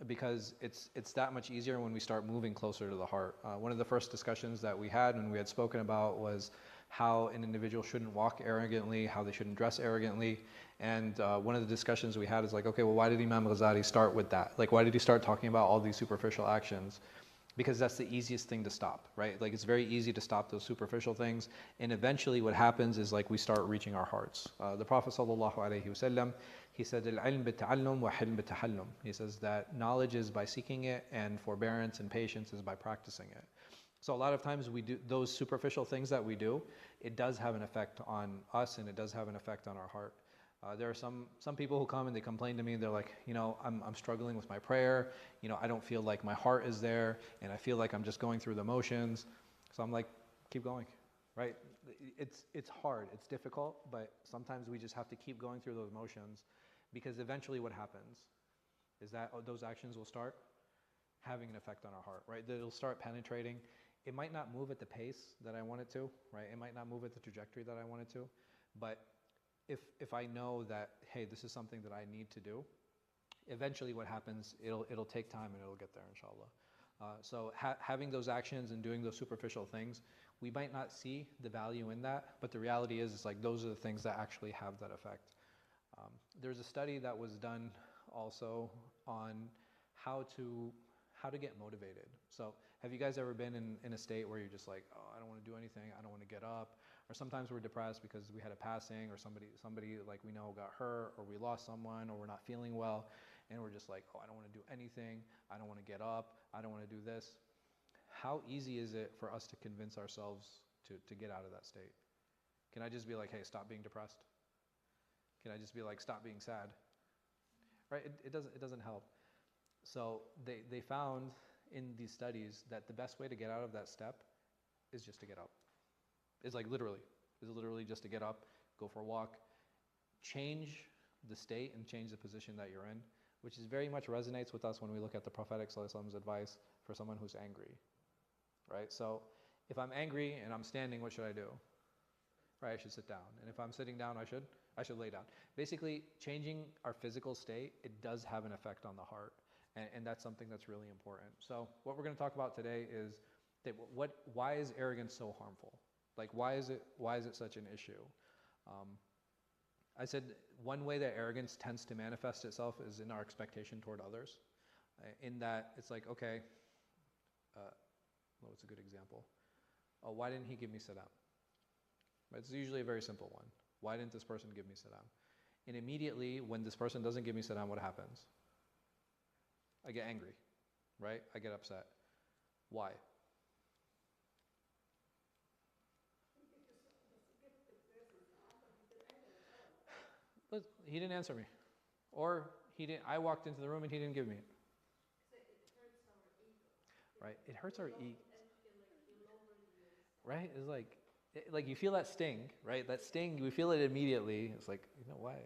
because it's that much easier when we start moving closer to the heart. One of the first discussions that we had when we had spoken about was how an individual shouldn't walk arrogantly, how they shouldn't dress arrogantly. And one of the discussions we had is like, okay, well, why did Imam Ghazali start with that? Like, why did he start talking about all these superficial actions? Because that's the easiest thing to stop, right? Like, it's very easy to stop those superficial things. And eventually what happens is like we start reaching our hearts. The Prophet sallallahu alaihi wasallam, he said, "Al-ilm bita'allum wa hilm bitahallum." He says that knowledge is by seeking it, and forbearance and patience is by practicing it. So a lot of times we do those superficial things that we do, it does have an effect on us, and it does have an effect on our heart. There are some people who come and they complain to me, they're like, you know, I'm struggling with my prayer, you know, I don't feel like my heart is there, and I feel like I'm just going through the motions. So I'm like, keep going, right? It's hard, it's difficult, but sometimes we just have to keep going through those motions, because eventually what happens is that those actions will start having an effect on our heart, right? It'll start penetrating. It might not move at the pace that I want it to, right? It might not move at the trajectory that I want it to, but if I know that, hey, this is something that I need to do, eventually what happens, it'll take time and it'll get there, inshallah. So having those actions and doing those superficial things, we might not see the value in that, but the reality is, it's like those are the things that actually have that effect. There's a study that was done also on how to get motivated. So have you guys ever been in a state where you're just like, oh, I don't want to do anything, I don't want to get up? Or sometimes we're depressed because we had a passing, or somebody like we know got hurt, or we lost someone, or we're not feeling well, and we're just like, oh, I don't want to do anything, I don't want to get up, I don't want to do this. How easy is it for us to convince ourselves to get out of that state? Can I just be like, hey, stop being depressed? Can I just be like, stop being sad? Right? It doesn't help. So they found in these studies that the best way to get out of that step is just to get up. It's literally just to get up, go for a walk, change the state and change the position that you're in, which is very much resonates with us when we look at the Prophetic ***'s advice for someone who's angry, right? So if I'm angry and I'm standing, what should I do? Right, I should sit down. And if I'm sitting down, I should lay down. Basically, changing our physical state, it does have an effect on the heart. And that's something that's really important. So what we're going to talk about today is that why is arrogance so harmful? Like, why is it such an issue? I said one way that arrogance tends to manifest itself is in our expectation toward others. In that it's like, okay, what's a good example? Oh, why didn't he give me salam? It's usually a very simple one. Why didn't this person give me salam? And immediately when this person doesn't give me salam, what happens? I get angry, right? I get upset. Why? But he didn't answer me. Or I walked into the room and he didn't give me it. Right? It hurts our ego. Right? It's like you feel that sting, right? That sting, we feel it immediately. It's like, you know, why?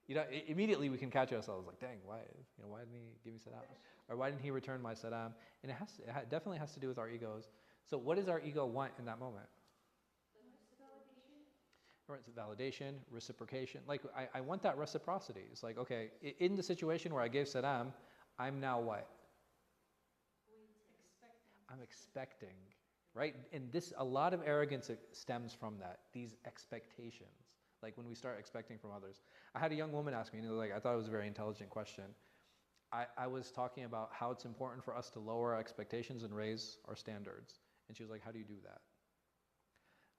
You know, immediately we can catch ourselves like, dang, why? You know, why didn't he give me salam? Or why didn't he return my salam? And it definitely has to do with our egos. So what does our ego want in that moment? Validation, reciprocation. Like, I want that reciprocity. It's like, okay, in the situation where I gave salam, I'm now what? I'm expecting, right? And a lot of arrogance stems from that, these expectations. Like when we start expecting from others. I had a young woman ask me, I thought it was a very intelligent question. I was talking about how it's important for us to lower our expectations and raise our standards. And she was like, how do you do that?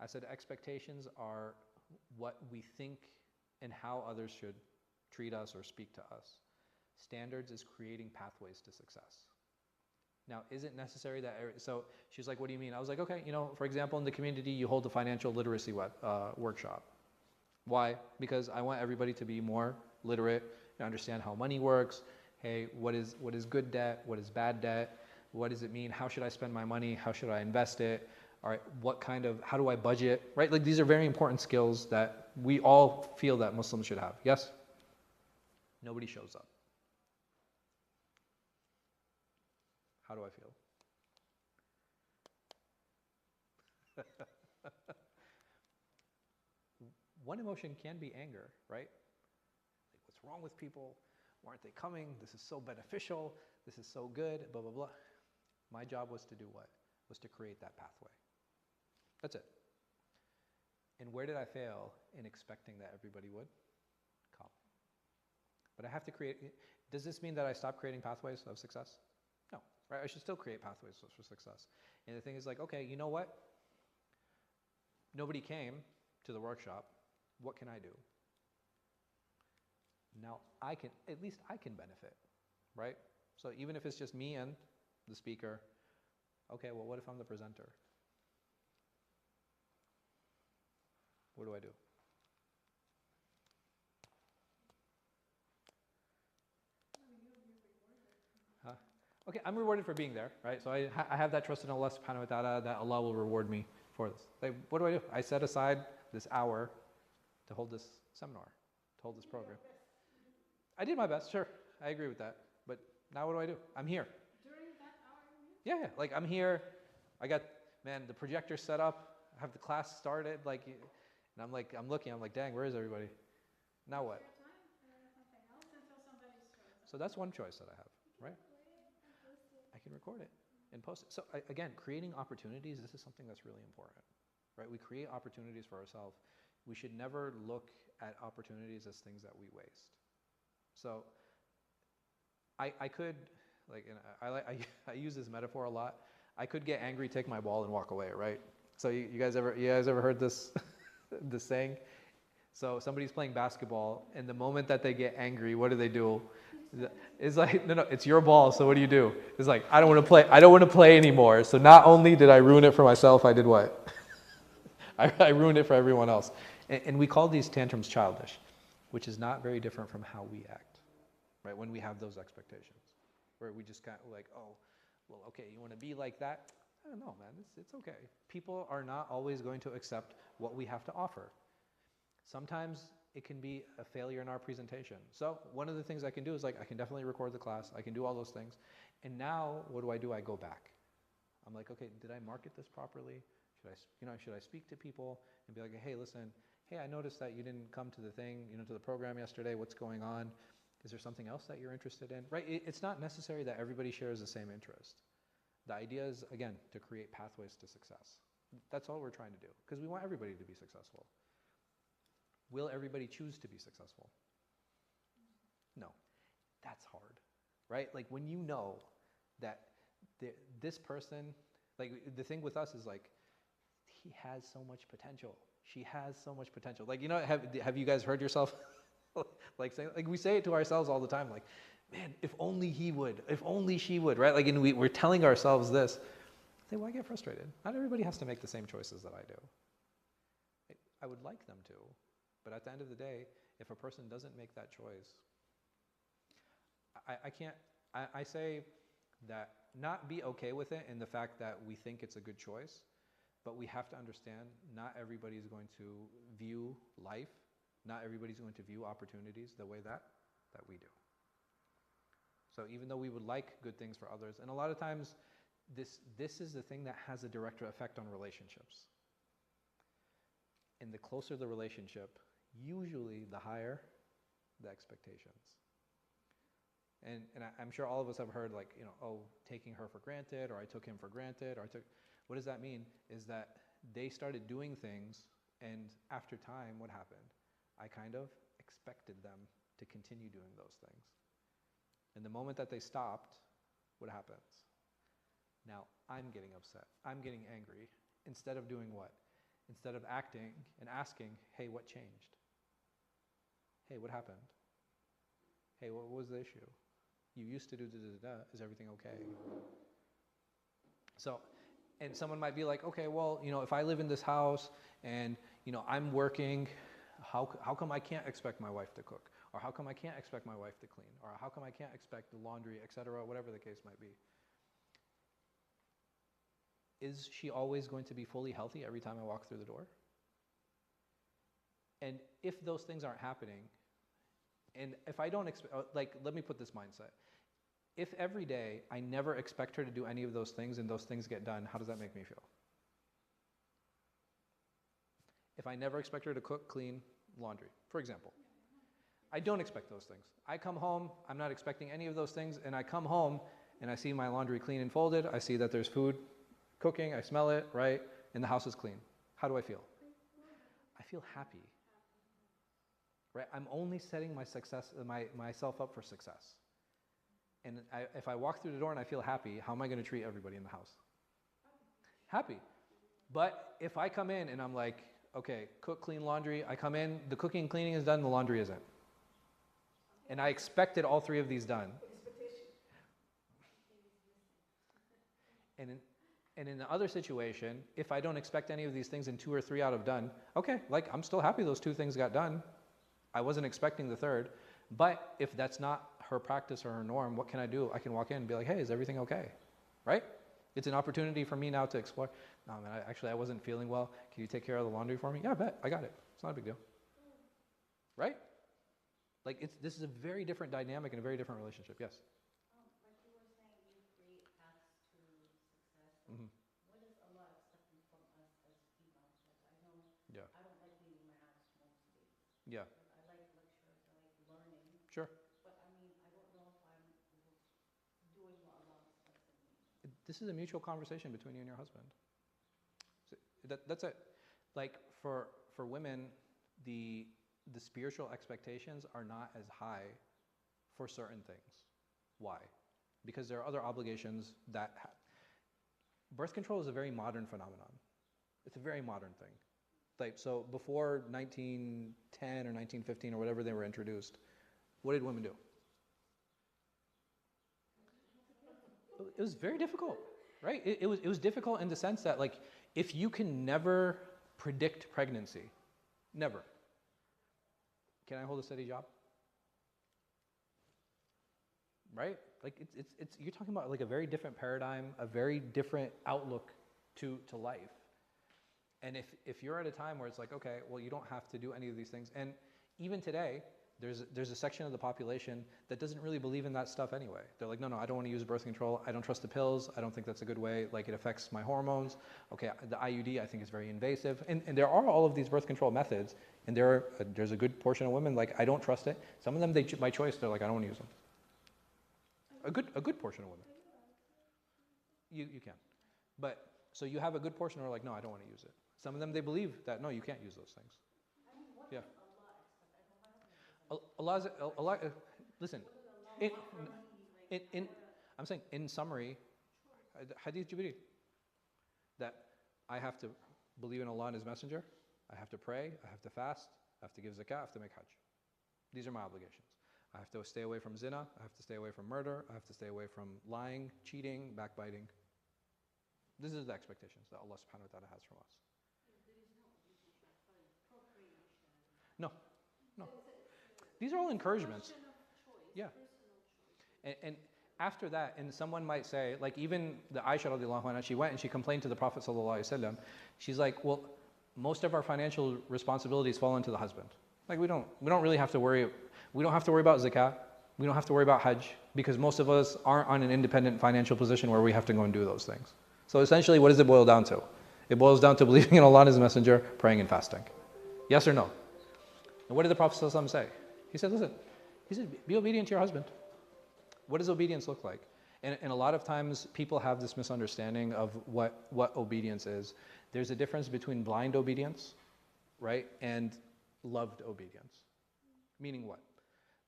I said, expectations are what we think and how others should treat us or speak to us. Standards is creating pathways to success. Now, is it necessary that, so she's like, what do you mean? I was like, okay, for example, in the community, you hold a financial literacy workshop. Why? Because I want everybody to be more literate, to understand how money works. Hey, what is good debt? What is bad debt? What does it mean? How should I spend my money? How should I invest it? All right, how do I budget? Right? Like, these are very important skills that we all feel that Muslims should have. Yes? Nobody shows up. How do I feel? One emotion can be anger, right? Like, what's wrong with people? Why aren't they coming? This is so beneficial. This is so good, blah, blah, blah. My job was to do what? Was to create that pathway. That's it. And where did I fail in expecting that everybody would come? But I have to create, does this mean that I stop creating pathways of success? No, right? I should still create pathways for success. And the thing is like, okay, you know what? Nobody came to the workshop. What can I do? Now at least I can benefit, right? So even if it's just me and the speaker, okay, well, what if I'm the presenter? What do I do? Huh? Okay, I'm rewarded for being there, right? So I have that trust in Allah subhanahu wa ta'ala that Allah will reward me for this. Like, what do? I set aside this hour to hold this seminar, to hold this program. I did my best, sure. I agree with that. But now what do? I'm here. During that hour? Yeah, like I'm here. I got, man, the projector set up. I have the class started. Like, and I'm looking, I'm like, dang, where is everybody? Now what? So that's one choice that I have, right? I can record it and post it. So again, creating opportunities, this is something that's really important, right? We create opportunities for ourselves. We should never look at opportunities as things that we waste. So I could, like, I use this metaphor a lot. I could get angry, take my ball, and walk away, right? So you guys ever heard this this saying? So somebody's playing basketball, and the moment that they get angry, what do? It's like, no, it's your ball. So what do? It's like, I don't want to play. I don't want to play anymore. So not only did I ruin it for myself, I did what? I ruined it for everyone else. And we call these tantrums childish, which is not very different from how we act, right? When we have those expectations, where we just kind of like, oh, well, okay, you want to be like that? I don't know, man, it's okay. People are not always going to accept what we have to offer. Sometimes it can be a failure in our presentation. So one of the things I can do is like, I can definitely record the class. I can do all those things. And now what do? I go back. I'm like, okay, did I market this properly? Should I speak to people and be like, hey, listen, hey, I noticed that you didn't come to the thing, to the program yesterday. What's going on? Is there something else that you're interested in? Right? It's not necessary that everybody shares the same interest. The idea is, again, to create pathways to success. That's all we're trying to do, because we want everybody to be successful. Will everybody choose to be successful? No. That's hard, right? Like when you know that this person, like the thing with us is like, he has so much potential. She has so much potential. Like, have you guys heard yourself like saying, like we say it to ourselves all the time, like, man, if only he would, if only she would, right? Like, and we're telling ourselves this. Then why get frustrated? Not everybody has to make the same choices that I do. I would like them to, but at the end of the day, if a person doesn't make that choice, I say that not be okay with it in the fact that we think it's a good choice, but we have to understand not everybody is going to view life, not everybody's going to view opportunities the way that we do. So even though we would like good things for others, and a lot of times this is the thing that has a direct effect on relationships. And the closer the relationship, usually the higher the expectations. And I'm sure all of us have heard like, oh, taking her for granted, or I took him for granted, or what does that mean? Is that they started doing things, and after time, what happened? I kind of expected them to continue doing those things. And the moment that they stopped, what happens? Now I'm getting upset. I'm getting angry. Instead of doing what? Instead of acting and asking, hey, what changed? Hey, what happened? Hey, what was the issue? You used to do da-da-da-da. Is everything okay? So, and someone might be like, okay, well, if I live in this house and, I'm working, how come I can't expect my wife to cook? Or how come I can't expect my wife to clean? Or how come I can't expect the laundry, etc., whatever the case might be? Is she always going to be fully healthy every time I walk through the door? And if those things aren't happening, and if I don't expect, let me put this mindset. If every day I never expect her to do any of those things and those things get done, how does that make me feel? If I never expect her to cook, clean, laundry, for example. I don't expect those things. I come home, I'm not expecting any of those things, and I come home and I see my laundry clean and folded. I see that there's food cooking, I smell it, right? And the house is clean. How do I feel? I feel happy. Right? I'm only setting myself up for success. And if I walk through the door and I feel happy, how am I going to treat everybody in the house? Happy. But if I come in and I'm like, okay, cook, clean laundry, I come in, the cooking and cleaning is done, the laundry isn't. And I expected all three of these done. And in the other situation, if I don't expect any of these things and 2 or 3 out of done, okay, like I'm still happy those 2 things got done. I wasn't expecting the third. But if that's not her practice or her norm, what can I do? I can walk in and be like, hey, is everything okay? Right? It's an opportunity for me now to explore. No, man, I wasn't feeling well. Can you take care of the laundry for me? Yeah, I bet. I got it. It's not a big deal. Right? Like, this is a very different dynamic and a very different relationship. Yes? Like you were saying, you create paths to success. Mm-hmm. What is Allah expecting from us as females? Like, I know I don't like leaving my house most days. Yeah. Like, I like lectures, I like learning. Sure. But I mean, I don't know if I'm doing what Allah expects of me. This is a mutual conversation between you and your husband. So that's it. Like for women, the spiritual expectations are not as high for certain things. Why? Because there are other obligations that birth control is a very modern phenomenon. It's a very modern thing. Like, so before 1910 or 1915 or whatever they were introduced, what did women do? It was very difficult, right? It was difficult in the sense that, like, if you can never predict pregnancy, never. Can I hold a steady job? Right? Like, it's you're talking about like a very different paradigm, a very different outlook to life. And if you're at a time where it's like, okay, well, you don't have to do any of these things. And even today, there's a section of the population that doesn't really believe in that stuff anyway. They're like, no, I don't want to use birth control. I don't trust the pills. I don't think that's a good way. Like, it affects my hormones. Okay, the IUD I think is very invasive. And there are all of these birth control methods. And there's a good portion of women, like, I don't trust it. Some of them, by choice, they're like, I don't want to use them. A good portion of women. You can. But, so you have a good portion who are like, no, I don't want to use it. Some of them, they believe that, no, you can't use those things. Yeah. Allah, listen, I'm saying, in summary, Hadith Jibreel, that I have to believe in Allah and His Messenger, I have to pray, I have to fast, I have to give zakah, I have to make hajj. These are my obligations. I have to stay away from zina, I have to stay away from murder, I have to stay away from lying, cheating, backbiting. This is the expectations that Allah subhanahu wa ta'ala has from us. No. These are all encouragements. Yeah. And after that, and someone might say, like, even the Aisha radiallahu anha, she went and she complained to the Prophet sallallahu alaihi wasallam. She's like, well, most of our financial responsibilities fall into the husband. Like, we don't really have to worry. We don't have to worry about zakah. We don't have to worry about hajj, because most of us aren't on an independent financial position where we have to go and do those things. So essentially, what does it boil down to? It boils down to believing in Allah and His Messenger, praying and fasting. Yes or no? And what did the Prophet sallallahu alaihi wasallam say? He said, listen, be obedient to your husband. What does obedience look like? And a lot of times people have this misunderstanding of what obedience is. There's a difference between blind obedience, right, and loved obedience. Meaning what?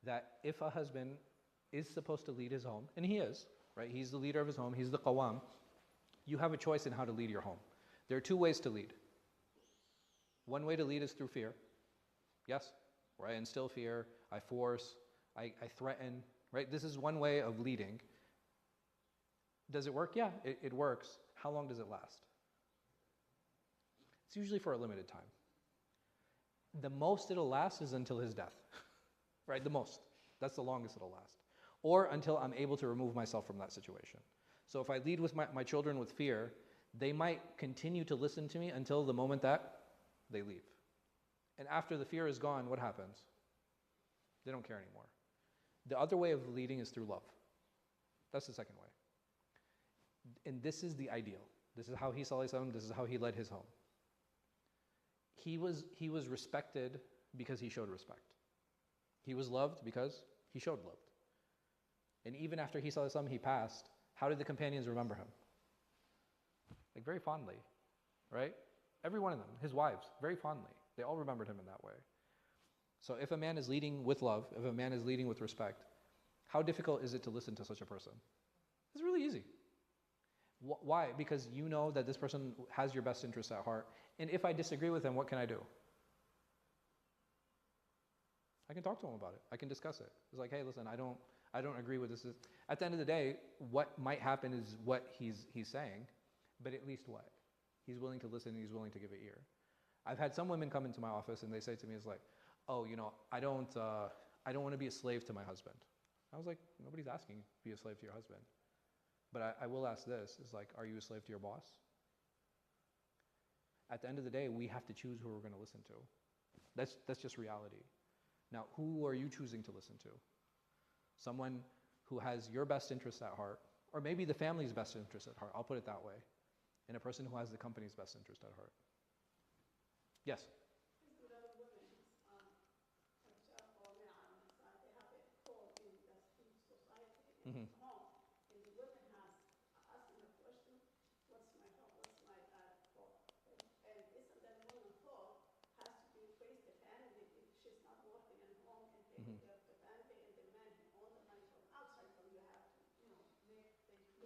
That if a husband is supposed to lead his home, and he is, right, he's the leader of his home, he's the qawam, you have a choice in how to lead your home. There are 2 ways to lead. One way to lead is through fear. Yes? Where I instill fear, I force, I threaten, right? This is one way of leading. Does it work? Yeah, it works. How long does it last? It's usually for a limited time. The most it'll last is until his death, right? The most. That's the longest it'll last. Or until I'm able to remove myself from that situation. So if I lead with my children with fear, they might continue to listen to me until the moment that they leave. And after the fear is gone, what happens? They don't care anymore. The other way of leading is through love. That's the second way. And this is the ideal. This is how this is how he led his home. He was respected because he showed respect. He was loved because he showed love. And even after he he passed, how did the companions remember him? Like very fondly, right? Every one of them, his wives, very fondly. They all remembered him in that way. So if a man is leading with love, if a man is leading with respect, how difficult is it to listen to such a person? It's really easy. Why? Because you know that this person has your best interests at heart. And if I disagree with him, what can I do? I can talk to him about it. I can discuss it. It's like, hey, listen, I don't agree with this. At the end of the day, what might happen is what he's saying, but at least what? He's willing to listen and he's willing to give an ear. I've had some women come into my office and they say to me, it's like, oh, I don't want to be a slave to my husband. I was like, nobody's asking you to be a slave to your husband. But I will ask this, is like, are you a slave to your boss? At the end of the day, we have to choose who we're going to listen to. That's just reality. Now, who are you choosing to listen to? Someone who has your best interests at heart, or maybe the family's best interest at heart, I'll put it that way, and a person who has the company's best interest at heart. Yes? Mm-hmm.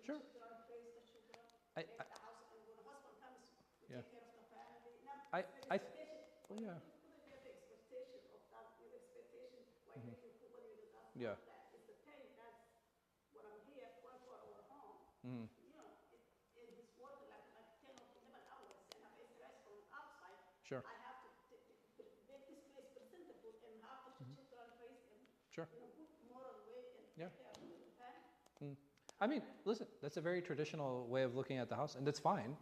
Sure. I, yeah. Well, yeah. Mhm. Yeah. Mhm. Sure. Mhm. Sure. Yeah. Mm. I mean, listen, that's a very traditional way of looking at the house, and that's fine.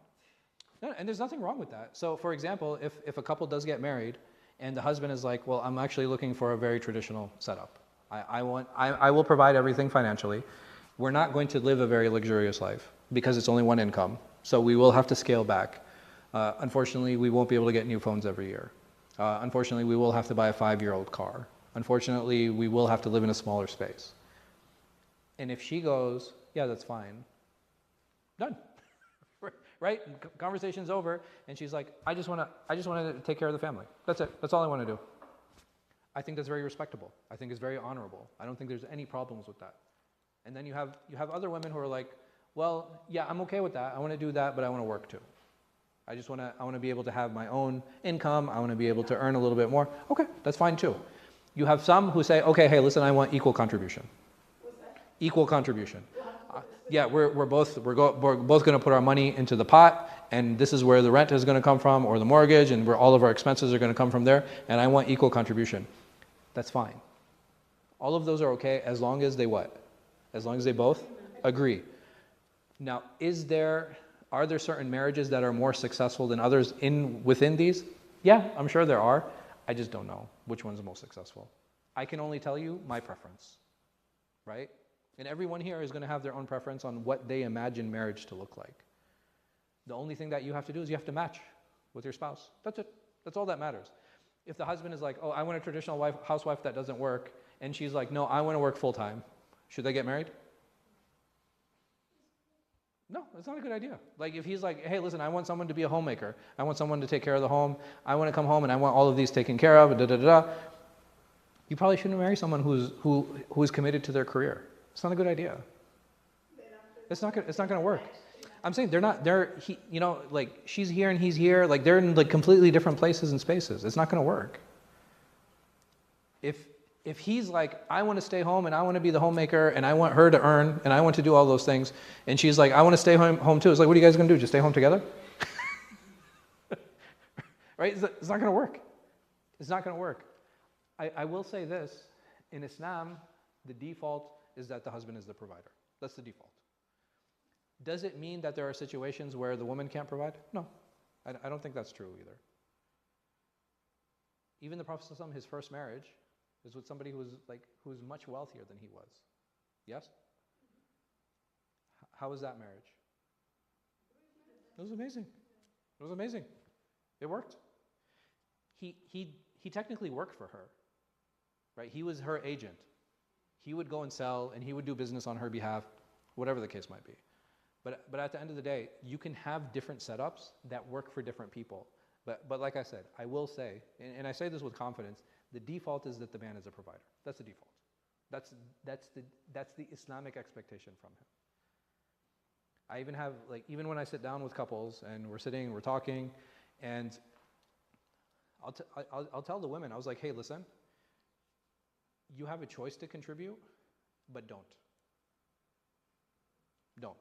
No, and there's nothing wrong with that. So, for example, if a couple does get married, and the husband is like, well, I'm actually looking for a very traditional setup. I will provide everything financially. We're not going to live a very luxurious life because it's only one income. So we will have to scale back. Unfortunately, we won't be able to get new phones every year. Unfortunately, we will have to buy a 5-year-old car. Unfortunately, we will have to live in a smaller space. And if she goes, yeah, that's fine, done. Right? Conversation's over, and she's like, I just want to take care of the family. That's it. That's all I want to do. I think that's very respectable. I think it's very honorable. I don't think there's any problems with that. And then you have other women who are like, well, yeah, I'm okay with that. I want to do that, but I want to work too. I want to be able to have my own income. I want to be able to earn a little bit more. Okay, that's fine too. You have some who say, okay, hey, listen, I want equal contribution. What's that? Equal contribution. Yeah, we're both going to put our money into the pot, and this is where the rent is going to come from, or the mortgage, and where all of our expenses are going to come from there, and I want equal contribution. That's fine. All of those are okay as long as they what? As long as they both agree. Now, are there certain marriages that are more successful than others within these? Yeah, I'm sure there are. I just don't know which one's the most successful. I can only tell you my preference, right? And everyone here is going to have their own preference on what they imagine marriage to look like. The only thing that you have to do is you have to match with your spouse. That's it. That's all that matters. If the husband is like, oh, I want a traditional housewife that doesn't work, and she's like, no, I want to work full time, should they get married? No, that's not a good idea. Like if he's like, hey, listen, I want someone to be a homemaker. I want someone to take care of the home. I want to come home and I want all of these taken care of, You probably shouldn't marry someone who's committed to their career. It's not a good idea. It's not going to work. I'm saying like she's here and he's here, like they're in like completely different places and spaces. It's not going to work. If he's like, I want to stay home and I want to be the homemaker and I want her to earn and I want to do all those things, and she's like, I want to stay home too. It's like, what are you guys going to do? Just stay home together? Right? It's not going to work. It's not going to work. I will say this, in Islam, the default is that the husband is the provider. That's the default. Does it mean that there are situations where the woman can't provide? No. I don't think that's true either. Even the Prophet ﷺ, his first marriage is with somebody who's much wealthier than he was. Yes? How was that marriage? It was amazing. It was amazing. It worked. He technically worked for her. right? He was her agent. He would go and sell, and he would do business on her behalf, whatever the case might be. But at the end of the day, you can have different setups that work for different people. But like I said, I will say, and I say this with confidence, the default is that the man is a provider. That's the default. That's the Islamic expectation from him. I even have, like, even when I sit down with couples and we're sitting and we're talking, and I'll tell the women, I was like, hey, listen, you have a choice to contribute, but don't. Don't.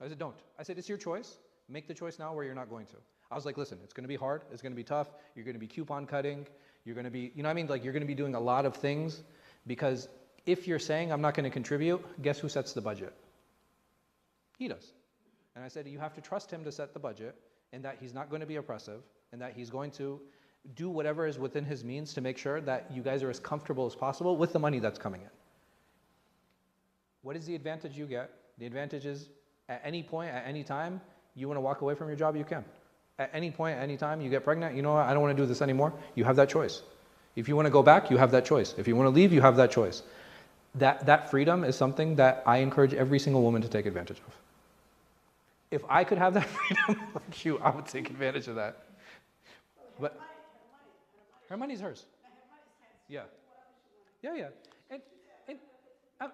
I said, don't. I said, it's your choice. Make the choice now where you're not going to. I was like, listen, it's going to be hard. It's going to be tough. You're going to be coupon cutting. You're going to be, you know what I mean? Like, you're going to be doing a lot of things, because if you're saying I'm not going to contribute, guess who sets the budget? He does. And I said, you have to trust him to set the budget, and that he's not going to be oppressive, and that he's going to do whatever is within his means to make sure that you guys are as comfortable as possible with the money that's coming in. What is the advantage you get? The advantage is, at any point, at any time, you want to walk away from your job, you can. At any point, at any time, you get pregnant, you know what, I don't want to do this anymore, you have that choice. If you want to go back, you have that choice. If you want to leave, you have that choice. That freedom is something that I encourage every single woman to take advantage of. If I could have that freedom, shoot, I would take advantage of that. But her money's hers. Yeah. Yeah. And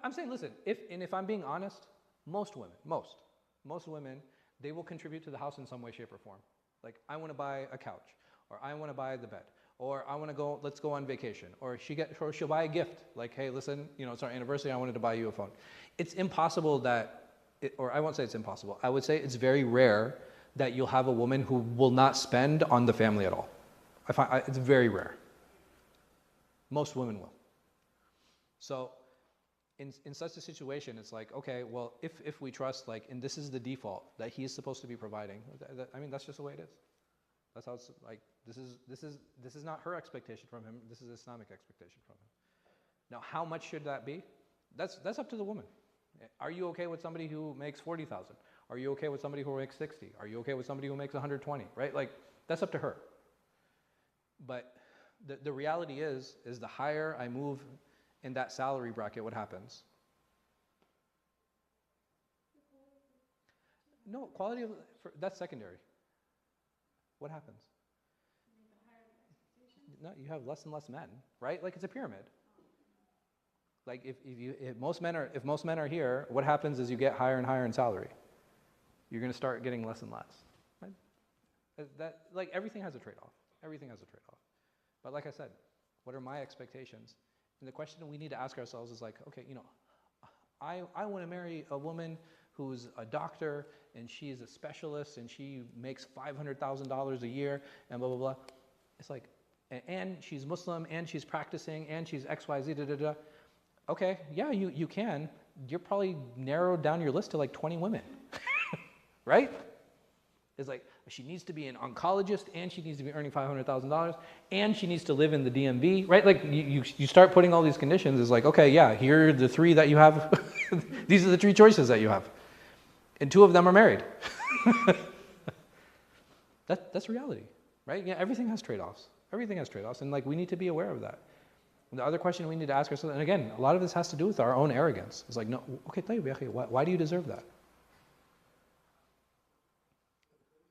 I'm saying, listen, if I'm being honest, most women, they will contribute to the house in some way, shape, or form. Like, I want to buy a couch, or I want to buy the bed, or I want to go, let's go on vacation, or she'll buy a gift. Like, hey, listen, you know, it's our anniversary, I wanted to buy you a phone. It's impossible or I won't say it's impossible. I would say it's very rare that you'll have a woman who will not spend on the family at all. It's very rare. Most women will. So, in such a situation, it's like, okay, well, if we trust, like, and this is the default, that he is supposed to be providing, I mean, that's just the way it is. That's how it's, like, this is not her expectation from him, this is Islamic expectation from him. Now, how much should that be? That's up to the woman. Are you okay with somebody who makes 40,000? Are you okay with somebody who makes 60? Are you okay with somebody who makes 120, right? Like, that's up to her. But the reality is the higher I move in that salary bracket, what happens? No, quality of, that's secondary. What happens? No, you have less and less men, right? Like, it's a pyramid. Like, if most men are here, what happens is you get higher and higher in salary. You're going to start getting less and less. Right? Like, everything has a trade-off. Everything has a trade-off. But like I said, what are my expectations? And the question we need to ask ourselves is like, okay, you know, I want to marry a woman who's a doctor, and she's a specialist, and she makes $500,000 a year, and blah, blah, blah. It's like, and she's Muslim, and she's practicing, and she's XYZ, da, da, da. Okay, yeah, you can. You're probably narrowed down your list to like 20 women, right? It's like, she needs to be an oncologist, and she needs to be earning $500,000, and she needs to live in the DMV, right? Like, you start putting all these conditions. It's like, okay, yeah, here are the three that you have. These are the three choices that you have. And 2 of them are married. That's reality, right? Yeah, everything has trade-offs. Everything has trade-offs, and like, we need to be aware of that. And the other question we need to ask ourselves, and again, a lot of this has to do with our own arrogance. It's like, no, okay, why do you deserve that?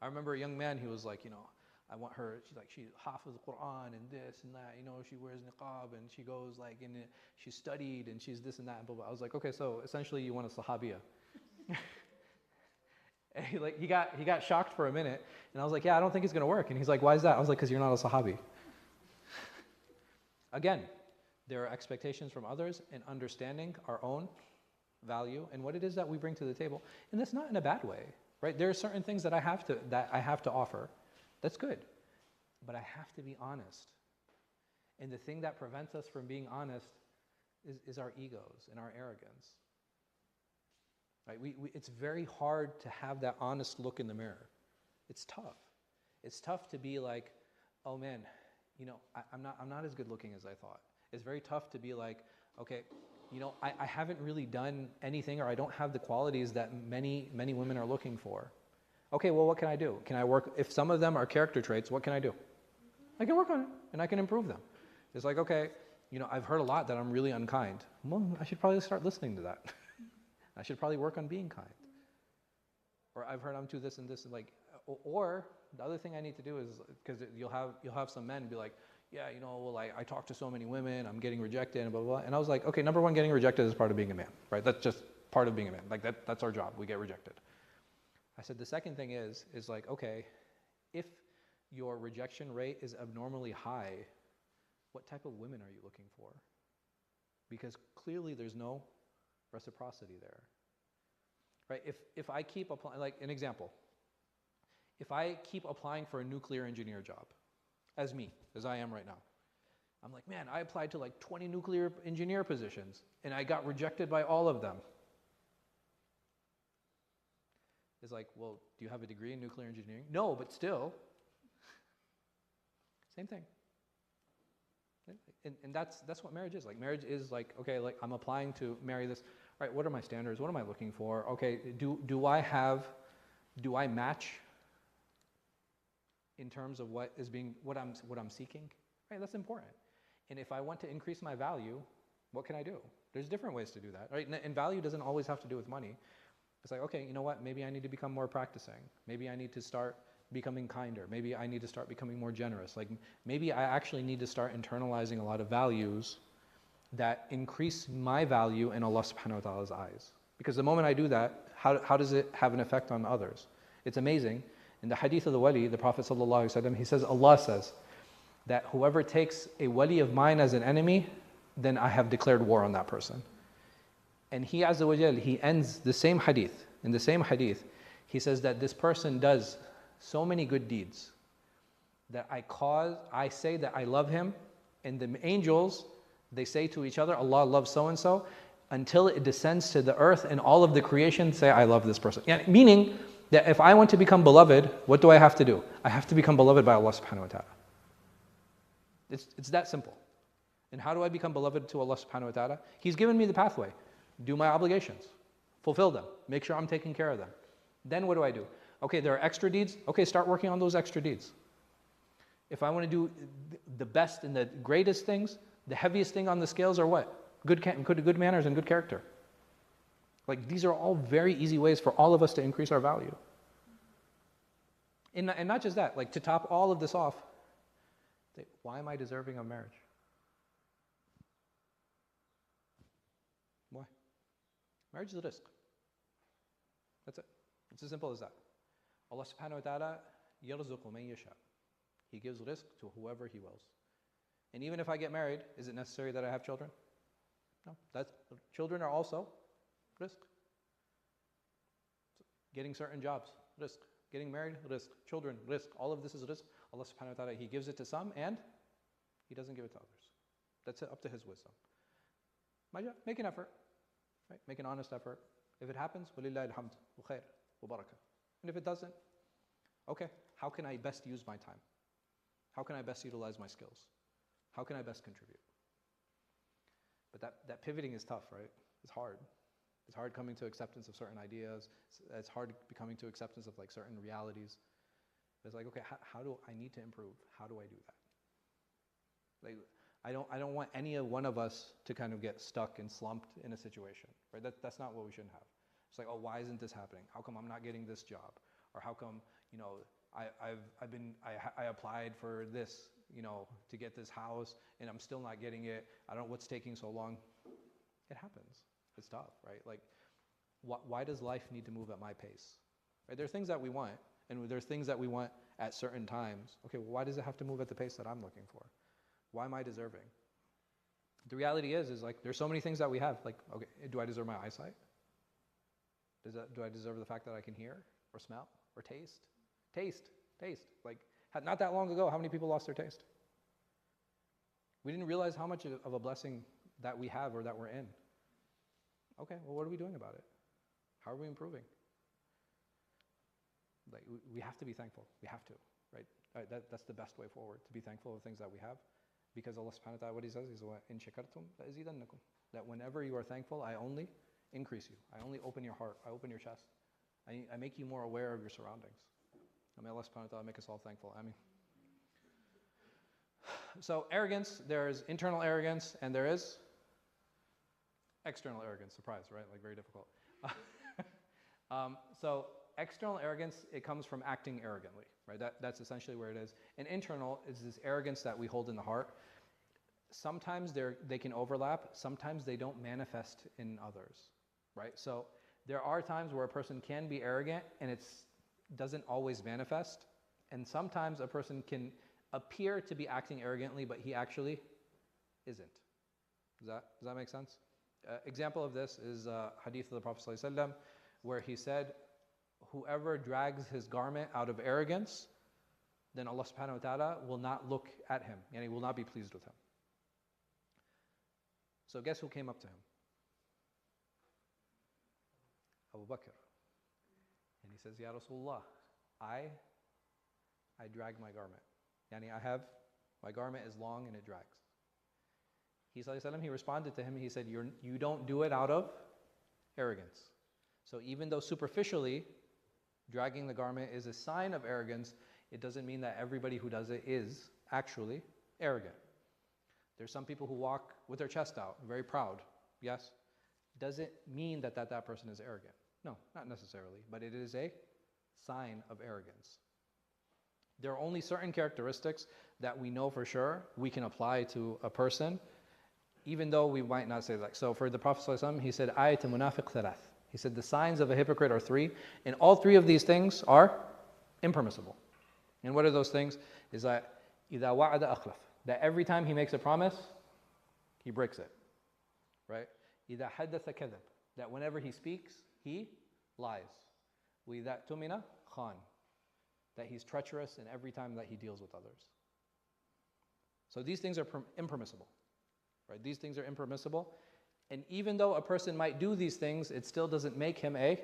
I remember a young man, he was like, you know, I want her, she's hafiz Quran and this and that, you know, she wears niqab and she goes like, and she studied and she's this and that, and blah, blah. I was like, okay, so essentially you want a sahabiya. And he got shocked for a minute, and I was like, yeah, I don't think it's gonna work. And he's like, why is that? I was like, because you're not a sahabi. Again, there are expectations from others, and understanding our own value and what it is that we bring to the table. And that's not in a bad way, right? There are certain things that I have to offer. That's good. But I have to be honest. And the thing that prevents us from being honest is our egos and our arrogance. Right? It's very hard to have that honest look in the mirror. It's tough. It's tough to be like, oh man, you know, I'm not as good looking as I thought. It's very tough to be like, okay, you know, I haven't really done anything, or I don't have the qualities that many women are looking for. Okay, well, what can I do? Can I work? If some of them are character traits, what can I do? I can work on it, and I can improve them. It's like, okay, I've heard a lot that I'm really unkind. Well, I should probably start listening to that. I should probably work on being kind. Or I've heard I'm too this and this, and like, or the other thing I need to do is, because you'll have some men be like, yeah, well, I talk to so many women, I'm getting rejected, and blah, blah, blah. And I was like, okay, number one, getting rejected is part of being a man, right? That's just part of being a man. Like that's our job. We get rejected. I said the second thing is like, okay, if your rejection rate is abnormally high, what type of women are you looking for? Because clearly there's no reciprocity there, right? If I keep applying, like an example, if I keep applying for a nuclear engineer job, as I am right now, I'm like, man, I applied to like 20 nuclear engineer positions and I got rejected by all of them. It's like, well, do you have a degree in nuclear engineering? No, but still, same thing. And that's what marriage is. Like marriage is like, okay, like I'm applying to marry this. All right, what are my standards? What am I looking for? Okay, do I match in terms of what I'm seeking? Right, that's important. And if I want to increase my value, what can I do? There's different ways to do that, right? And value doesn't always have to do with money. It's like, okay, you know what? Maybe I need to become more practicing. Maybe I need to start becoming kinder. Maybe I need to start becoming more generous. Like maybe I actually need to start internalizing a lot of values that increase my value in Allah subhanahu wa ta'ala's eyes. Because the moment I do that, how does it have an effect on others? It's amazing. In the hadith of the wali, the Prophet sallallahu alaihi wasallam, he says, Allah says that whoever takes a wali of mine as an enemy, then I have declared war on that person. And he Azza wa Jal, he ends the same hadith, in the same hadith, he says that this person does so many good deeds that I say that I love him, and the angels, they say to each other, Allah loves so-and-so, until it descends to the earth and all of the creation say, I love this person. Yeah, meaning that if I want to become beloved, what do I have to do? I have to become beloved by Allah subhanahu wa ta'ala. It's that simple. And how do I become beloved to Allah subhanahu wa ta'ala? He's given me the pathway. Do my obligations, fulfill them, make sure I'm taking care of them. Then what do? Okay, there are extra deeds. Okay, start working on those extra deeds. If I want to do the best and the greatest things, the heaviest thing on the scales are what? Good manners and good character. Like these are all very easy ways for all of us to increase our value. And not just that, like to top all of this off, why am I deserving of marriage? Why? Marriage is a risk. That's it. It's as simple as that. Allah subhanahu wa ta'ala yarzuqu man yasha. He gives risk to whoever He wills. And even if I get married, is it necessary that I have children? No. Children are also risk. Getting certain jobs, risk. Getting married, risk. Children, risk. All of this is risk. Allah subhanahu wa ta'ala, He gives it to some and He doesn't give it to others. That's it, up to His wisdom. Make an effort. Right? Make an honest effort. If it happens, walillahi alhamd, wa khair, wa barakah. And if it doesn't, okay, how can I best use my time? How can I best utilize my skills? How can I best contribute? But that pivoting is tough, right? It's hard. It's hard coming to acceptance of certain ideas. It's hard coming to acceptance of like certain realities. It's like, okay, how do I need to improve? How do I do that? Like, I don't want any one of us to kind of get stuck and slumped in a situation, right? That's not what we shouldn't have. It's like, oh, why isn't this happening? How come I'm not getting this job? Or how come, I applied for this, to get this house and I'm still not getting it. What's taking so long? It happens. It's tough, right? Like, why does life need to move at my pace? Right? There are things that we want, and there's things that we want at certain times. Okay, well, why does it have to move at the pace that I'm looking for? Why am I deserving? The reality is like, there's so many things that we have. Like, okay, do I deserve my eyesight? Do I deserve the fact that I can hear or smell or taste? Taste. Like, not that long ago, how many people lost their taste? We didn't realize how much of a blessing that we have or that we're in. Okay, well, what are we doing about it? How are we improving? Like, we have to be thankful. We have to, right? That's the best way forward, to be thankful of things that we have. Because Allah subhanahu wa ta'ala, what He says is, "In shakartum la'azidannakum." That whenever you are thankful, I only increase you. I only open your heart. I open your chest. I make you more aware of your surroundings. And may Allah subhanahu wa ta'ala make us all thankful. Ameen. So arrogance, there's internal arrogance and there is external arrogance. Surprise, right? Like very difficult. So external arrogance, it comes from acting arrogantly, right? That's essentially where it is. And internal is this arrogance that we hold in the heart. Sometimes they can overlap. Sometimes they don't manifest in others, right? So there are times where a person can be arrogant and it doesn't always manifest. And sometimes a person can appear to be acting arrogantly, but he actually isn't. Does that make sense? Example of this is hadith of the Prophet ﷺ, where he said, whoever drags his garment out of arrogance, then Allah subhanahu wa ta'ala will not look at him, and he will not be pleased with him. So guess who came up to him? Abu Bakr. And he says, Ya Rasulullah, I drag my garment. Yani my garment is long and it drags. He responded to him, he said, you don't do it out of arrogance. So even though superficially dragging the garment is a sign of arrogance, it doesn't mean that everybody who does it is actually arrogant. There's some people who walk with their chest out, very proud, yes? Does it mean that person is arrogant? No, not necessarily, but it is a sign of arrogance. There are only certain characteristics that we know for sure we can apply to a person, even though we might not say that. So for the Prophet ﷺ, he said, Ayatul munafiq thalath. He said the signs of a hypocrite are 3, and all 3 of these things are impermissible. And what are those things? Is that إِذَا وَعَدَ أَخْلَفَ, that every time he makes a promise, he breaks it, right? إِذَا حَدَّثَ كَذَبَ, that whenever he speaks, he lies. وَإِذَا اؤْتُمِنَ خَانَ, that he's treacherous in every time that he deals with others. So these things are impermissible, right? These things are impermissible. And even though a person might do these things, it still doesn't make him a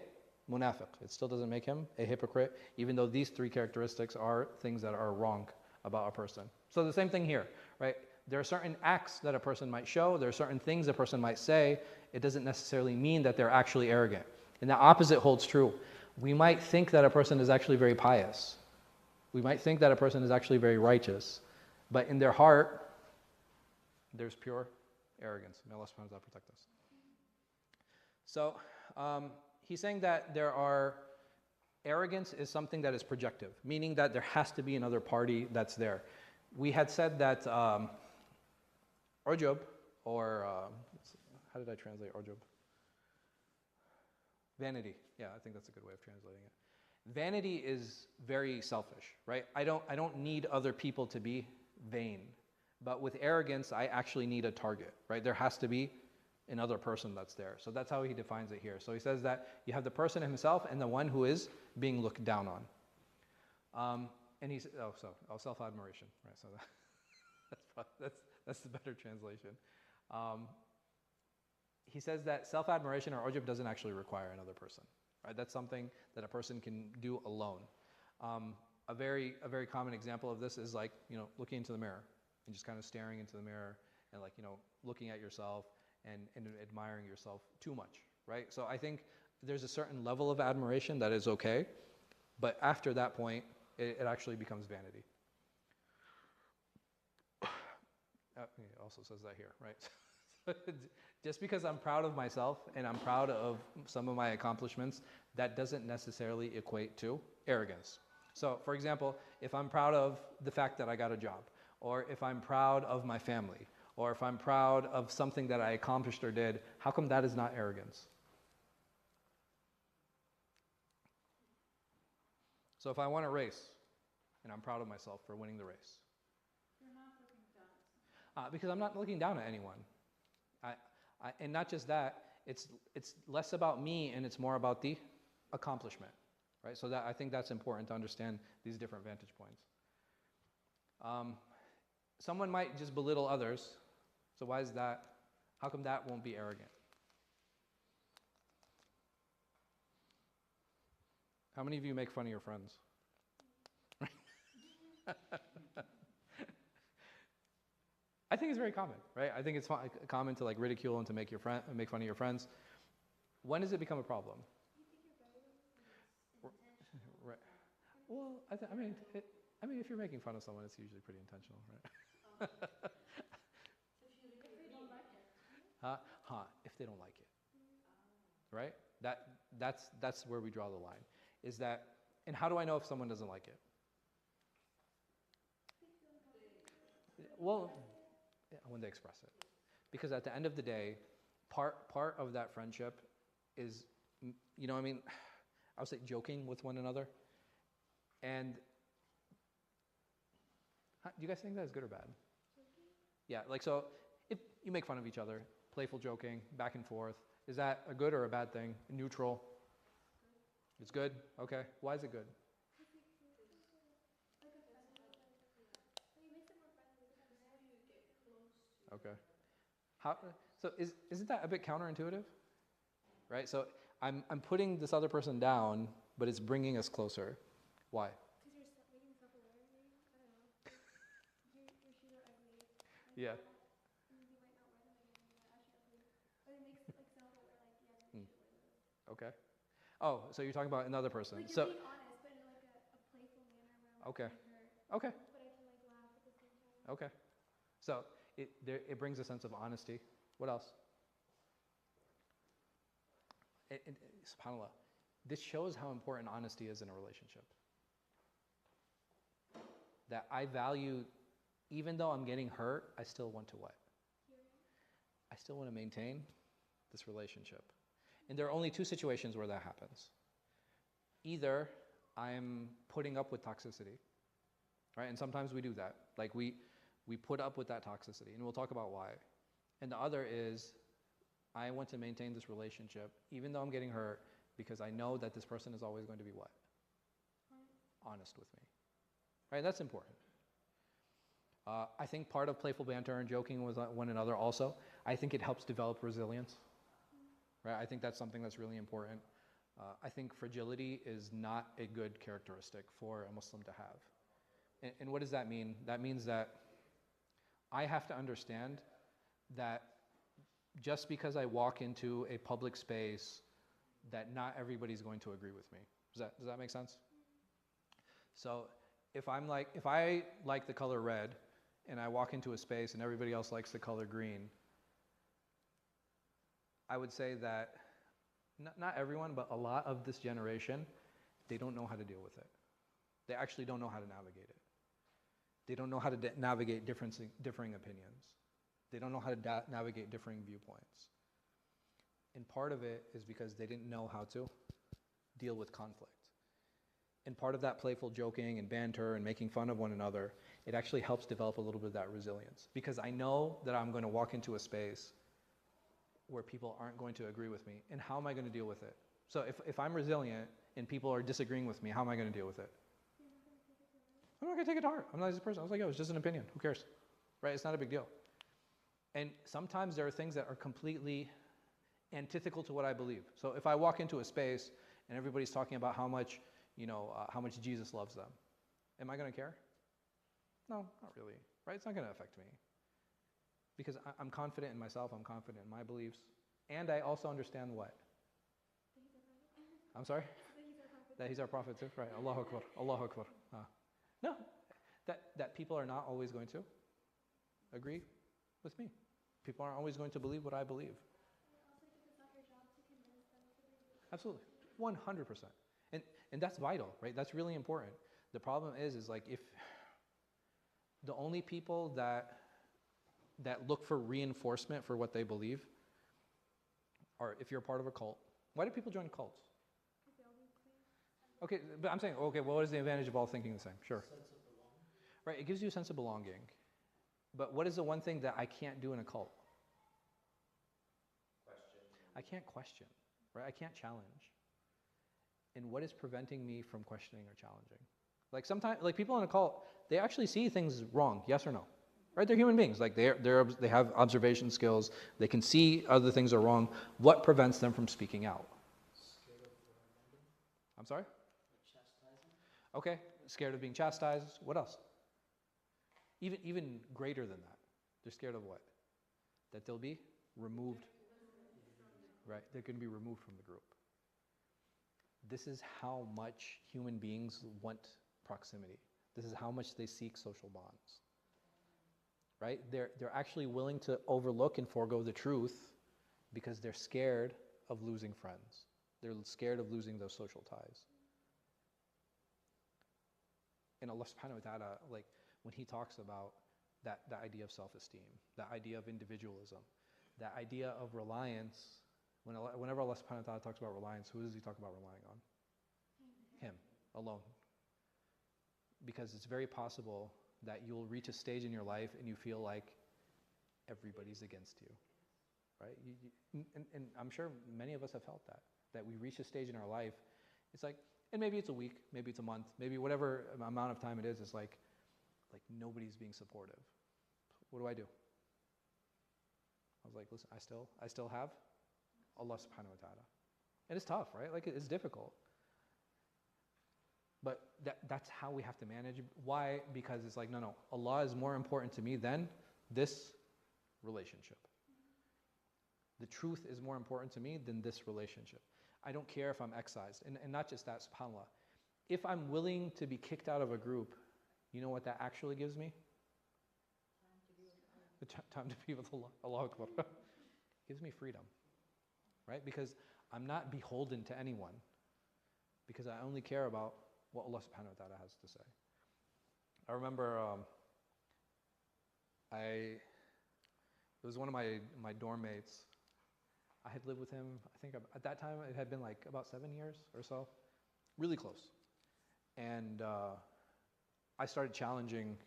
munafiq. It still doesn't make him a hypocrite, even though these 3 characteristics are things that are wrong about a person. So the same thing here, right? There are certain acts that a person might show. There are certain things a person might say. It doesn't necessarily mean that they're actually arrogant. And the opposite holds true. We might think that a person is actually very pious. We might think that a person is actually very righteous. But in their heart, there's pure arrogance. May Allah subhanahu wa ta'ala protect us. So he's saying that arrogance is something that is projective, meaning that there has to be another party that's there. We had said that ujub, or how did I translate ujub? Vanity. Yeah, I think that's a good way of translating it. Vanity is very selfish, right? I don't need other people to be vain. But with arrogance, I actually need a target, right? There has to be another person that's there. So that's how he defines it here. So he says that you have the person himself and the one who is being looked down on. And he's self-admiration, right? So that's the better translation. He says that self-admiration or ujub doesn't actually require another person, right? That's something that a person can do alone. A very common example of this is like, looking into the mirror and just kind of staring into the mirror and looking at yourself and admiring yourself too much, right? So I think there's a certain level of admiration that is okay, but after that point, it actually becomes vanity. It also says that here, right? Just because I'm proud of myself and I'm proud of some of my accomplishments, that doesn't necessarily equate to arrogance. So, for example, if I'm proud of the fact that I got a job, or if I'm proud of my family, or if I'm proud of something that I accomplished or did, how come that is not arrogance? So if I won a race, and I'm proud of myself for winning the race. You're not looking down at Because I'm not looking down at anyone. And not just that, it's less about me and it's more about the accomplishment, right? So I think that's important to understand these different vantage points. Someone might just belittle others. So why is that? How come that won't be arrogant? How many of you make fun of your friends? I think it's very common, right? I think it's common to ridicule and to make fun of your friends. When does it become a problem? Right. Well, I mean, if you're making fun of someone, it's usually pretty intentional, right? If they don't like it, right? That's where we draw the line. Is that, and how do I know if someone doesn't like it? Well, when they express it, because at the end of the day, part of that friendship is, you know, I mean, I would say joking with one another, and do you guys think that is good or bad? Yeah, like so, if you make fun of each other, playful joking, back and forth, is that a good or a bad thing? Neutral? It's good? Okay. Why is it good? Okay. So isn't that a bit counterintuitive? Right? So I'm putting this other person down, but it's bringing us closer. Why? Because you're making self-aware, maybe? I don't know. Your shoes are ugly. Yeah. And you might not wear them again. You're like, shoes ugly. But it makes like self-aware, like, yeah, maybe you should wear those. Okay. Oh, so you're talking about another person. Like So you're being honest, but in like a playful manner where I'm okay. not hurt. Okay. But I can like laugh at the same time. Okay. So it brings a sense of honesty. What else? SubhanAllah, this shows how important honesty is in a relationship. That I value, even though I'm getting hurt, I still want to what? I still want to maintain this relationship. And there are only two situations where that happens. Either I'm putting up with toxicity, right? And sometimes we do that. Like we put up with that toxicity, and we'll talk about why. And the other is, I want to maintain this relationship, even though I'm getting hurt, because I know that this person is always going to be what? Honest with me. Right? That's important. I think part of playful banter and joking with one another also, I think it helps develop resilience. Right? I think that's something that's really important. I think fragility is not a good characteristic for a Muslim to have. And what does that mean? That means that I have to understand that just because I walk into a public space, that not everybody's going to agree with me. Does that make sense? So if I like the color red, and I walk into a space and everybody else likes the color green, I would say that not everyone, but a lot of this generation, they don't know how to deal with it. They actually don't know how to navigate it. They don't know how to navigate differing opinions. They don't know how to navigate differing viewpoints. And part of it is because they didn't know how to deal with conflict. And part of that playful joking and banter and making fun of one another, it actually helps develop a little bit of that resilience. Because I know that I'm going to walk into a space where people aren't going to agree with me. And how am I going to deal with it? So if I'm resilient and people are disagreeing with me, how am I going to deal with it? I'm not going to take it to heart. I'm not this person. I was like, oh, it's just an opinion. Who cares? Right? It's not a big deal. And sometimes there are things that are completely antithetical to what I believe. So if I walk into a space and everybody's talking about how much Jesus loves them, am I going to care? No, not really. Right? It's not going to affect me. Because I'm confident in myself, I'm confident in my beliefs, and I also understand what? I'm sorry? That he's our prophet too? Right. Allahu Akbar. Allahu Akbar. No, that people are not always going to agree with me. People aren't always going to believe what I believe. Absolutely. 100%. And that's vital, right? That's really important. The problem is like if the only people that look for reinforcement for what they believe are if you're part of a cult. Why do people join cults? Okay, but I'm saying, okay, well, what is the advantage of all thinking the same? Sure. Sense of belonging. Right, it gives you a sense of belonging. But what is the one thing that I can't do in a cult? Question. I can't question, right? I can't challenge. And what is preventing me from questioning or challenging? Like sometimes, like people in a cult, they actually see things wrong, yes or no? Right, they're human beings. Like they have observation skills. They can see other things are wrong. What prevents them from speaking out? Scared of reprimanding. I'm sorry? Like chastising. Okay, scared of being chastised. What else? Even greater than that. They're scared of what? That they'll be removed. Right, they're going to be removed from the group. This is how much human beings want proximity. This is how much they seek social bonds. right? They're actually willing to overlook and forego the truth because they're scared of losing friends. They're scared of losing those social ties. And Allah subhanahu wa ta'ala, like when He talks about that idea of self-esteem, that idea of individualism, that idea of reliance, whenever Allah subhanahu wa ta'ala talks about reliance, who does He talk about relying on? Him, alone. Because it's very possible that you'll reach a stage in your life and you feel like everybody's against you, right? And I'm sure many of us have felt that we reach a stage in our life, it's like, and maybe it's a week, maybe it's a month, maybe whatever amount of time it is, it's like nobody's being supportive. What do? I was like, listen, I still have Allah subhanahu wa ta'ala. And it's tough, right? Like it's difficult. But that's how we have to manage. Why? Because it's like, no, Allah is more important to me than this relationship. The truth is more important to me than this relationship. I don't care if I'm excised. And not just that, subhanAllah. If I'm willing to be kicked out of a group, you know what that actually gives me? The time to be with Allah. Allahu Akbar. It gives me freedom. Right? Because I'm not beholden to anyone. Because I only care about what Allah subhanahu wa ta'ala has to say. I remember it was one of my dorm mates. I had lived with him, I think at that time it had been like about 7 years or so, really close. And I started challenging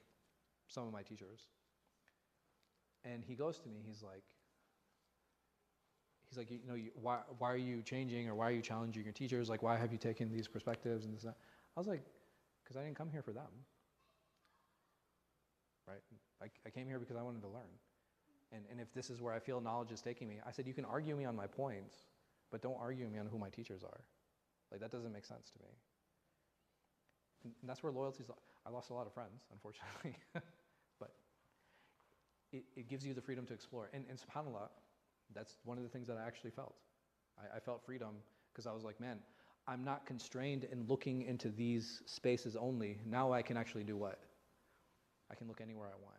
some of my teachers. And he goes to me, he's like, you know, why are you changing, or why are you challenging your teachers? Like, why have you taken these perspectives and this and that? I was like, because I didn't come here for them, right? I came here because I wanted to learn. And if this is where I feel knowledge is taking me, I said, you can argue me on my points, but don't argue me on who my teachers are. Like, that doesn't make sense to me. And that's where loyalty's, I lost a lot of friends, unfortunately. But it gives you the freedom to explore. And subhanAllah, that's one of the things that I actually felt. I felt freedom because I was like, man, I'm not constrained in looking into these spaces only. Now I can actually do what? I can look anywhere I want.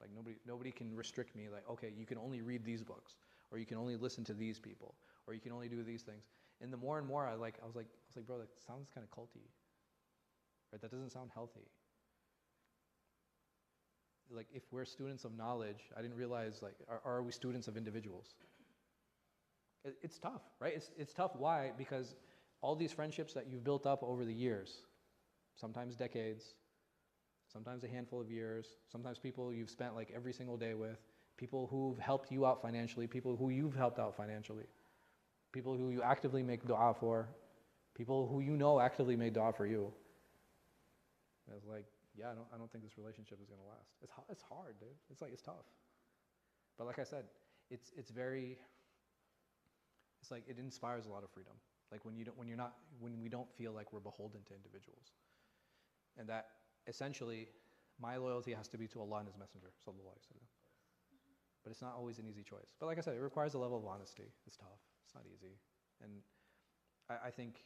Like nobody can restrict me. Like, okay, you can only read these books, or you can only listen to these people, or you can only do these things. And the more and more I was like, bro, that sounds kind of culty. Right? That doesn't sound healthy. Like, if we're students of knowledge, I didn't realize, like, are we students of individuals? It's tough, right? It's tough. Why? Because all these friendships that you've built up over the years, sometimes decades, sometimes a handful of years, sometimes people you've spent like every single day with, people who've helped you out financially, people who you've helped out financially, people who you actively make dua for, people who you know actively make dua for you. And it's like, yeah, I don't think this relationship is going to last. It's hard, dude. It's tough. But like I said, it's like it inspires a lot of freedom. Like when we don't feel like we're beholden to individuals. And that essentially, my loyalty has to be to Allah and His Messenger, sallallahu alaihi wasallam. But it's not always an easy choice. But like I said, it requires a level of honesty. It's tough. It's not easy. And I think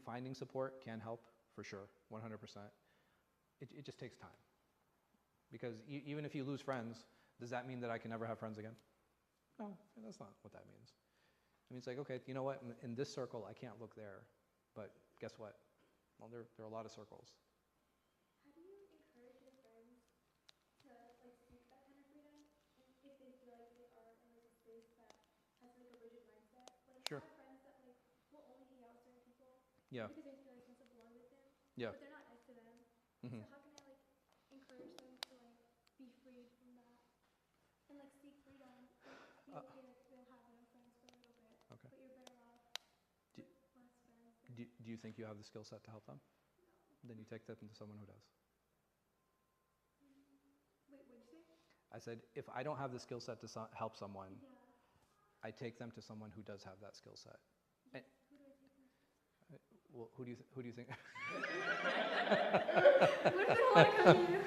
finding support can help, for sure, 100%. It just takes time. Because even if you lose friends, does that mean that I can never have friends again? No, that's not what that means. I mean, it's like, okay, you know what? In this circle, I can't look there. But guess what? Well, there are a lot of circles. How do you encourage your friends to like seek that kind of freedom if they feel like they are in like a space that has like a rigid mindset? Like Sure. I have friends that like will only hang out with certain people Yeah. because they feel like sense of belonging with them. Yeah. But they're not nice to them. Mm-hmm. So how can I like encourage them to like be freed from that and like seek freedom and be okay like they'll have no friends for a little bit. Okay. But you're better off Do- with less friends. Do you think you have the skill set to help them? Then you take that into someone who does. Wait, what'd you say? I said, if I don't have the skill set to help someone, Yeah. I take them to someone who does have that skill set. And, Who do I take them to? well, who do you think? What if they don't want to come to you?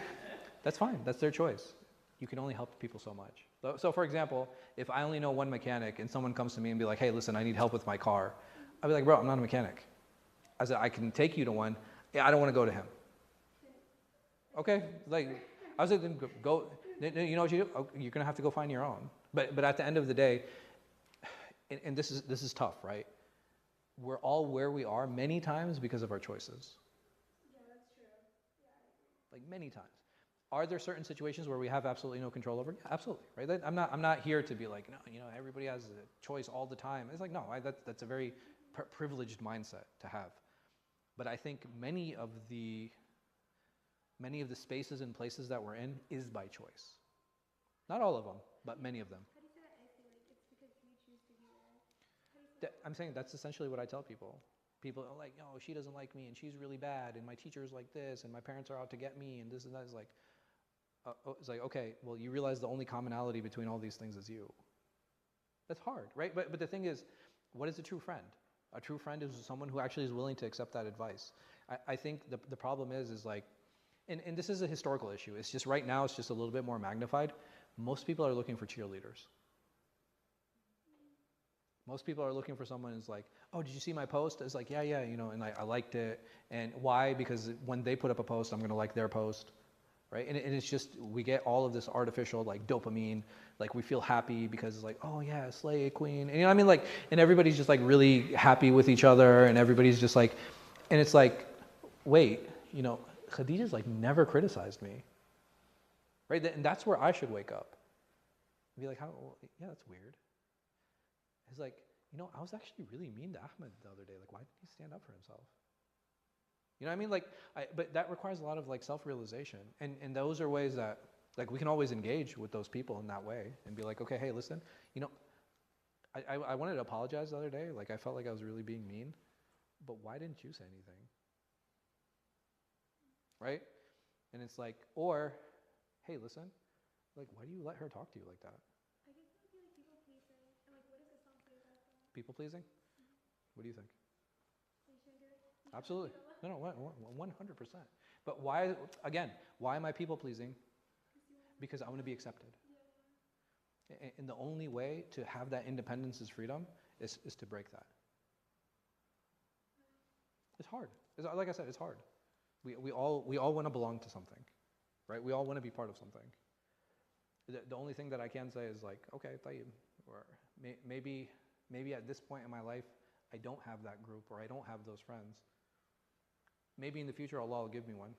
That's fine. That's their choice. You can only help people so much. So for example, if I only know one mechanic and someone comes to me and be like, hey, listen, I need help with my car. I'd be like, bro, I'm not a mechanic. I said, I can take you to one. Yeah, I don't want to go to him. Okay, like, I was like, then go, you know what you do? Oh, you're gonna have to go find your own. But at the end of the day, and this is tough, right? We're all where we are many times because of our choices. Yeah, that's true. Yeah, I agree. Like many times. Are there certain situations where we have absolutely no control over? Yeah, absolutely, right? I'm not here to be like, no, you know, everybody has a choice all the time. It's like, no, that's a very privileged mindset to have. But I think many of the spaces and places that we're in is by choice. Not all of them, but many of them. How do you say that nicely? Like, it's because you choose to be there. How do you say that? I'm saying that's essentially what I tell people. People are like, oh, she doesn't like me, and she's really bad, and my teacher's like this, and my parents are out to get me, and this and that. Is like, it's like, okay, well, you realize the only commonality between all these things is you. That's hard, right? But the thing is, what is a true friend? A true friend is someone who actually is willing to accept that advice. I think the problem is like, and this is a historical issue. It's just right now, it's just a little bit more magnified. Most people are looking for cheerleaders. Most people are looking for someone who's like, oh, did you see my post? It's like, yeah, you know, and I liked it. And why? Because when they put up a post, I'm going to like their post, right? And it's just, we get all of this artificial, like, dopamine. Like, we feel happy because it's like, oh, yeah, slay queen. And, you know what I mean? Like, and everybody's just, like, really happy with each other. And everybody's just, like, and it's like, wait, you know, Khadija's, like, never criticized me, right? And that's where I should wake up. And be like, how? Yeah, that's weird. It's like, you know, I was actually really mean to Ahmed the other day. Like, why didn't he stand up for himself? You know what I mean? Like, but that requires a lot of, like, self-realization. And those are ways that, like, we can always engage with those people in that way and be like, okay, hey, listen, you know, I wanted to apologize the other day. Like, I felt like I was really being mean. But why didn't you say anything? Right? And it's like, or, hey, listen, like, why do you let her talk to you like that? I guess it would be like people pleasing. And like, what does Islam say about that? People pleasing? What do you think? So you shouldn't do it? Absolutely. No, 100%. But why, again, why am I people pleasing? Because I want to be accepted. And the only way to have that independence is freedom is to break that. It's hard. Like I said, it's hard. We all want to belong to something, right? We all want to be part of something. The only thing that I can say is like, okay, tayyib, or maybe at this point in my life, I don't have that group or I don't have those friends. Maybe in the future Allah will give me one,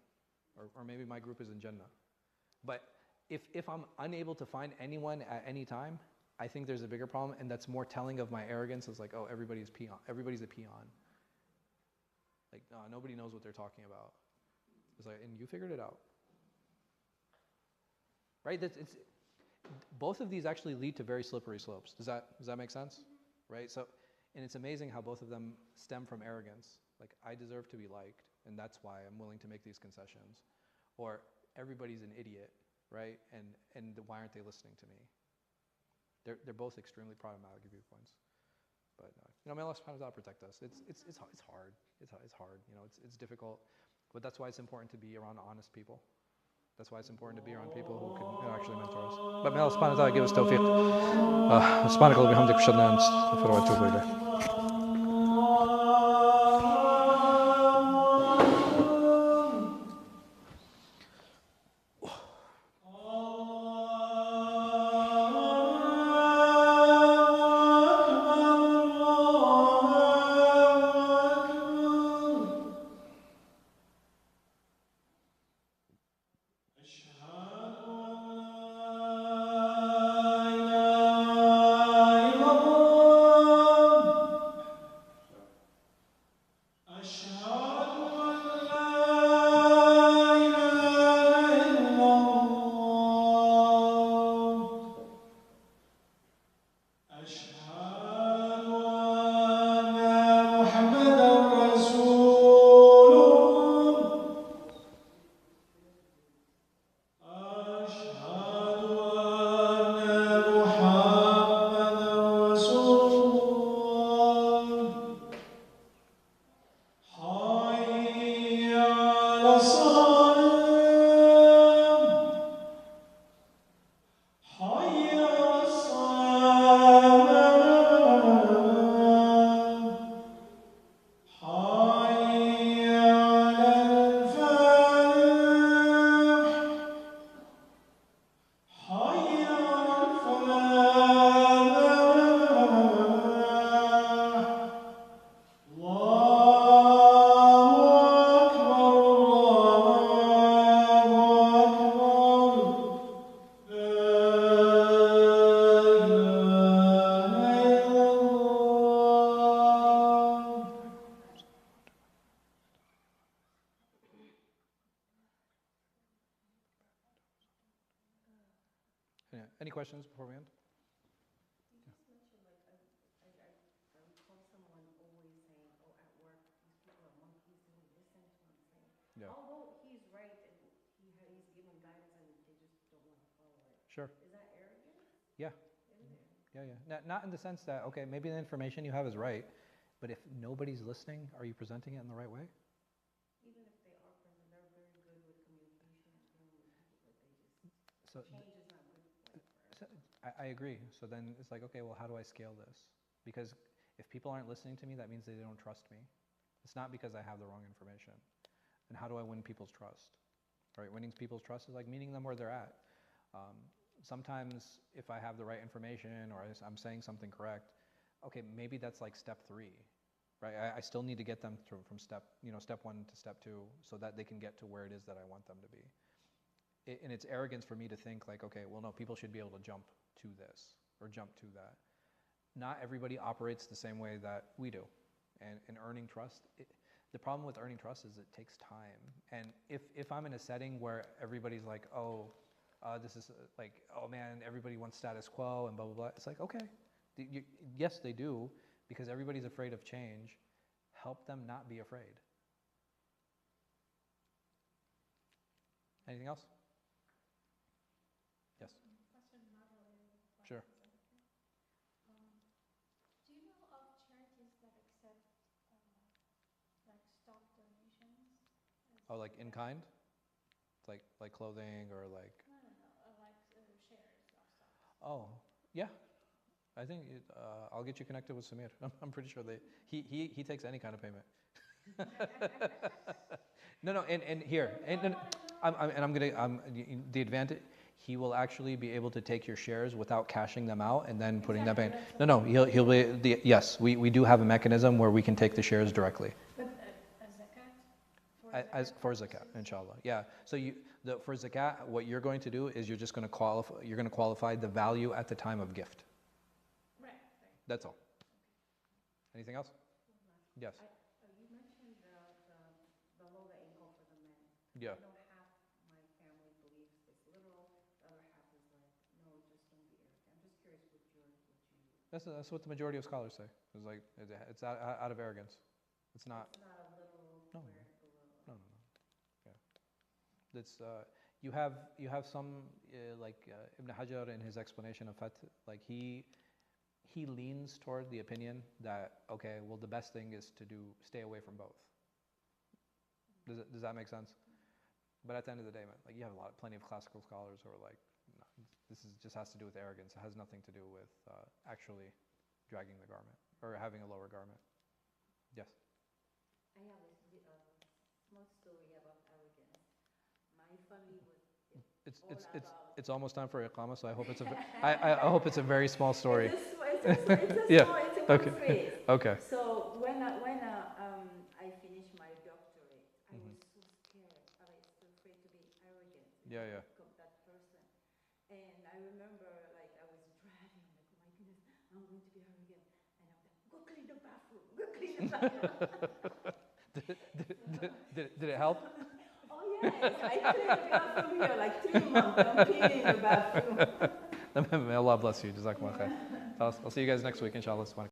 or maybe my group is in Jannah. But if I'm unable to find anyone at any time, I think there's a bigger problem, and that's more telling of my arrogance. It's like, oh, everybody's a peon. Like, no, nobody knows what they're talking about. It's like, and you figured it out, right? Both of these actually lead to very slippery slopes. Does that make sense? Right? So, and it's amazing how both of them stem from arrogance. Like, I deserve to be liked, and that's why I'm willing to make these concessions. Or everybody's an idiot, right? And why aren't they listening to me? They're both extremely problematic viewpoints. But you know, may Allah subhanahu wa ta'ala protect us. It's hard. It's hard. You know, it's difficult. But that's why it's important to be around honest people. That's why it's important to be around people who can actually mentor us. But may Allah subhanahu wa ta'ala give us tawfiq. Subhanakallahumma wa bihamdika ashhadu an la ilaha illa anta astaghfiruka wa atubu ilayk. Any questions before we end? You just mentioned, like, I recall someone always saying, oh, at work, these people are monkeys, they don't listen to what I'm saying. Yeah. Although he's right and he's giving guidance and they just don't want to follow it. Sure. Is that arrogance? Yeah. In there? Yeah, yeah. Not in the sense that, okay, maybe the information you have is right, but if nobody's listening, are you presenting it in the right way? Even if they are present, they're very good with communication and dealing with people, but they just, So change is not good for So, I agree. So then it's like, okay, well, how do I scale this? Because if people aren't listening to me, that means they don't trust me. It's not because I have the wrong information. And how do I win people's trust? Right? Winning people's trust is like meeting them where they're at. Sometimes if I have the right information or I'm saying something correct, okay, maybe that's like step 3, right? I still need to get them through from step 1 to step 2 so that they can get to where it is that I want them to be. And it's arrogance for me to think like, okay, well, no, people should be able to jump to this or jump to that. Not everybody operates the same way that we do. And earning trust, the problem with earning trust is it takes time. And if I'm in a setting where everybody's like, oh, this is like, oh man, everybody wants status quo and blah, blah, blah. It's like, okay, yes, they do, because everybody's afraid of change. Help them not be afraid. Anything else? Yes. Question not related. But Sure. is that okay? Do you know of charities that accept like stock donations? Oh, like in kind? Like clothing or like? No, like shares of stocks. Oh, yeah. I think I'll get you connected with Samir. I'm pretty sure he takes any kind of payment. No, and here, the advantage, he will actually be able to take your shares without cashing them out and then putting them in. No, he'll be, yes, we do have a mechanism where we can take the shares directly. But zakat? As for zakat, inshallah. Yeah. So for zakat, what you're going to do is you're just going to qualify the value at the time of gift. Right. That's all. Anything else? Yes. You mentioned the loga ankle for the men. Yeah. I know half my family believes it's literal, the other half is like, no, just don't be arrogant. I'm just curious what you... That's what the majority of scholars say. It's like it's out of arrogance. It's not. It's not a literal No. wear it below. No. Yeah. That's you have some like Ibn Hajar in his explanation of Fath, like he leans toward the opinion that, okay, well, the best thing is to stay away from both. Does that make sense? But at the end of the day, man, like you have plenty of classical scholars who are like, no, just has to do with arrogance. It has nothing to do with actually dragging the garment or having a lower garment. Yes. I have a small story about arrogance. My family was It's almost time for iqamah, so I hope I hope it's a very small story. It's a Yeah. small, it's a Okay. quick phrase. Okay. So when I finished my doctorate, I was so scared. I was so afraid to be arrogant. Yeah, yeah. Become that person. And I remember, like, I was driving, like, oh my goodness, I'm going to be arrogant. And I was like, go clean the bathroom, go clean the bathroom. Did it help? Oh yes, I cleaned the bathroom here, like 3 months, I'm cleaning the bathroom. May Allah bless you. Jazakumullah khair. I'll see you guys next week, inshallah.